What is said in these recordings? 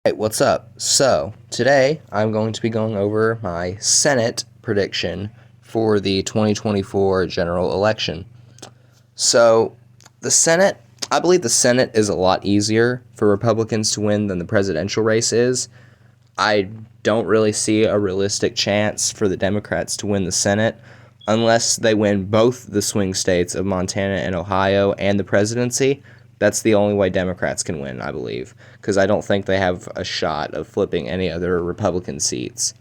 Hey, what's up? So, today I'm going to be going over my Senate prediction for the 2024 general election. So, the Senate, I believe the Senate is a lot easier for Republicans to win than the presidential race is. I don't really see a realistic chance for the Democrats to win the Senate unless they win both the swing states of Montana and Ohio and the presidency. That's the only way Democrats can win, I believe, because I don't think they have a shot of flipping any other Republican seats.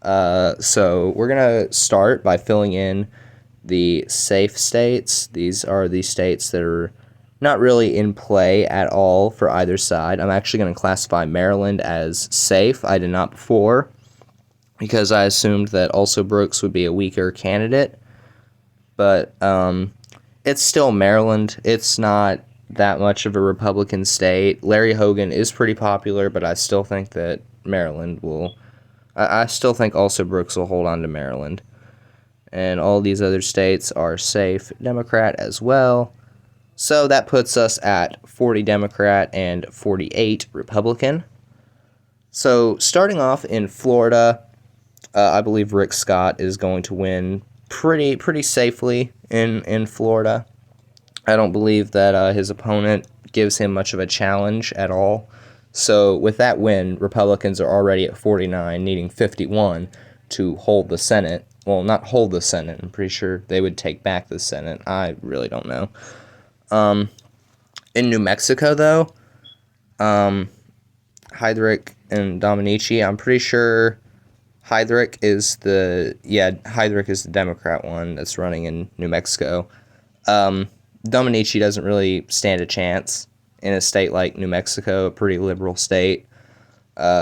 So we're going to start by filling in the safe states. These are the states that are not really in play at all for either side. I'm actually going to classify Maryland as safe. I did not before because I assumed that also Brooks would be a weaker candidate. But it's still Maryland. It's not that much of a Republican state. Larry Hogan is pretty popular, but I still think that Maryland will. I still think also Brooks will hold on to Maryland. And all these other states are safe Democrat as well. So that puts us at 40 Democrat and 48 Republican. So starting off in Florida, I believe Rick Scott is going to win pretty safely in Florida. I don't believe that his opponent gives him much of a challenge at all. So with that win, Republicans are already at 49, needing 51 to hold the Senate. Well, not hold the Senate. I'm pretty sure they would take back the Senate. I really don't know. In New Mexico, though, Heydrich and Dominici, I'm pretty sure Heydrich is the Democrat one that's running in New Mexico. Dominici doesn't really stand a chance in a state like New Mexico, a pretty liberal state.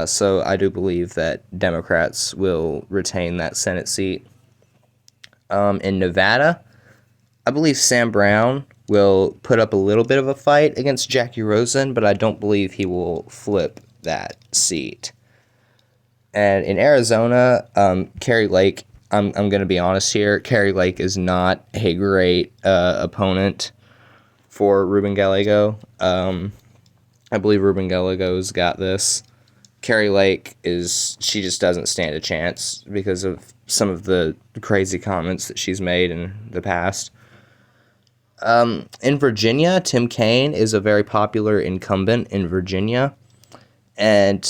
So I do believe that Democrats will retain that Senate seat. In Nevada, I believe Sam Brown will put up a little bit of a fight against Jackie Rosen, but I don't believe he will flip that seat. And in Arizona, Kari Lake, I'm going to be honest here, Kari Lake is not a great opponent for Ruben Gallego. I believe Ruben Gallego's got this. Kari Lake she just doesn't stand a chance because of some of the crazy comments that she's made in the past. In Virginia, Tim Kaine is a very popular incumbent in Virginia. And,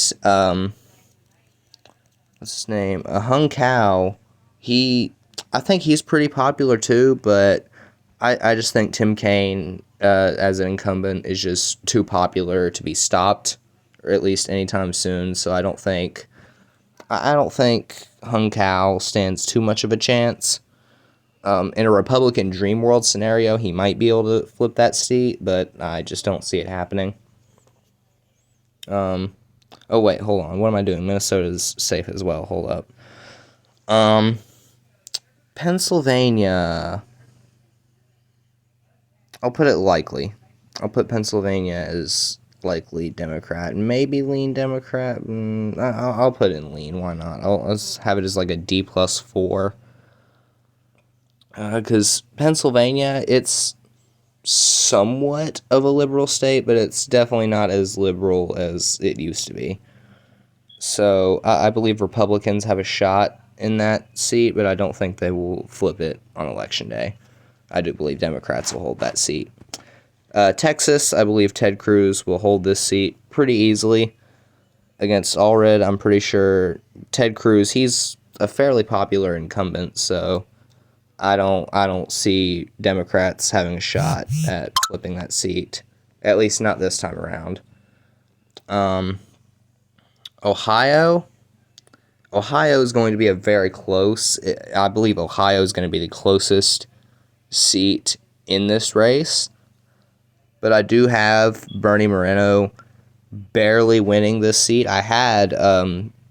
what's his name? Hung Kao, I think he's pretty popular too, but I just think Tim Kaine, as an incumbent, is just too popular to be stopped, or at least anytime soon. So I don't think Hung Kao stands too much of a chance. In a Republican dream world scenario, he might be able to flip that seat, but I just don't see it happening. Oh wait, hold on. What am I doing? Minnesota's safe as well. Hold up. Pennsylvania. I'll put it likely. I'll put Pennsylvania as likely Democrat. Maybe lean Democrat. I'll put in lean. Why not? Let's have it as like a D+4. Because Pennsylvania, it's somewhat of a liberal state, but it's definitely not as liberal as it used to be. So I believe Republicans have a shot in that seat, but I don't think they will flip it on Election Day. I do believe Democrats will hold that seat. Texas, I believe Ted Cruz will hold this seat pretty easily against Allred. I'm pretty sure Ted Cruz, he's a fairly popular incumbent, so I don't see Democrats having a shot at flipping that seat, at least not this time around. Ohio is going to be a very close. I believe Ohio is going to be the closest seat in this race, but I do have Bernie Moreno barely winning this seat. I had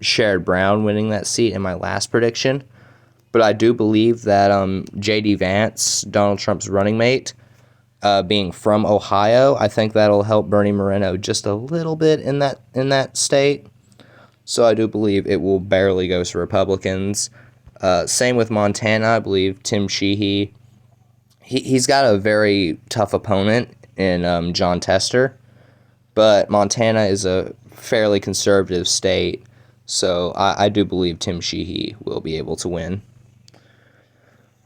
Sherrod Brown winning that seat in my last prediction. But I do believe that J.D. Vance, Donald Trump's running mate, being from Ohio, I think that'll help Bernie Moreno just a little bit in that state. So I do believe it will barely go to Republicans. Same with Montana. I believe Tim Sheehy, he's got a very tough opponent in John Tester. But Montana is a fairly conservative state, so I do believe Tim Sheehy will be able to win.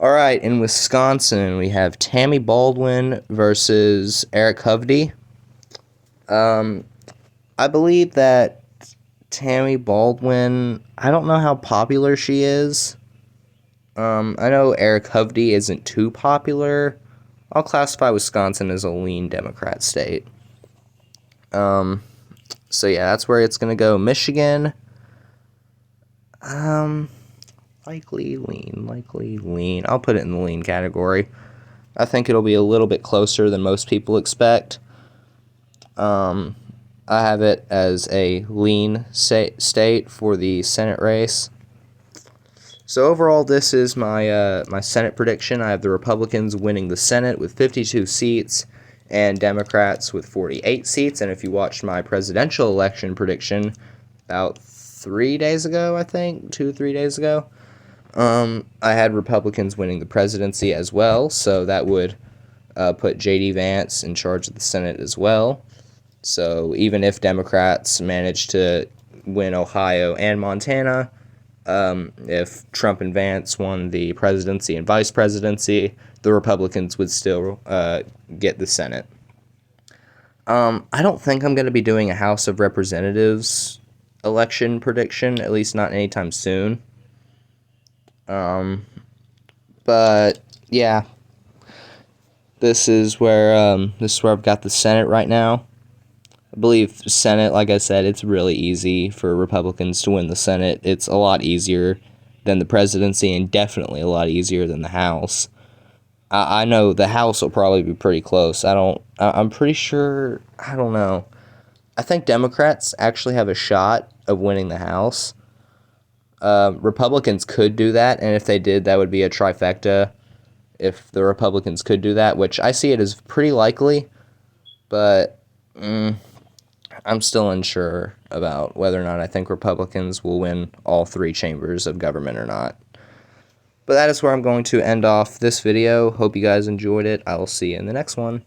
All right, in Wisconsin, we have Tammy Baldwin versus Eric Hovde. I believe that Tammy Baldwin, I don't know how popular she is. I know Eric Hovde isn't too popular. I'll classify Wisconsin as a lean Democrat state. So yeah, that's where it's going to go. Michigan, likely lean. I'll put it in the lean category. I think it'll be a little bit closer than most people expect. I have it as a lean state for the Senate race. So overall, this is my my Senate prediction. I have the Republicans winning the Senate with 52 seats and Democrats with 48 seats. And if you watched my presidential election prediction about 3 days ago, I think, 2-3 days ago, I had Republicans winning the presidency as well. So that would put J.D. Vance in charge of the Senate as well. So even if Democrats manage to win Ohio and Montana, if Trump and Vance won the presidency and vice presidency, the Republicans would still get the Senate. I don't think I'm going to be doing a House of Representatives election prediction, at least not anytime soon. But yeah, this is where I've got the Senate right now. I believe Senate, like I said, it's really easy for Republicans to win the Senate. It's a lot easier than the presidency and definitely a lot easier than the House. I know the House will probably be pretty close. I'm pretty sure, I don't know. I think Democrats actually have a shot of winning the House. Republicans could do that, and if they did, that would be a trifecta. If the Republicans could do that, which I see it as pretty likely, but I'm still unsure about whether or not I think Republicans will win all 3 chambers of government or not. But that is where I'm going to end off this video. Hope you guys enjoyed it. I will see you in the next one.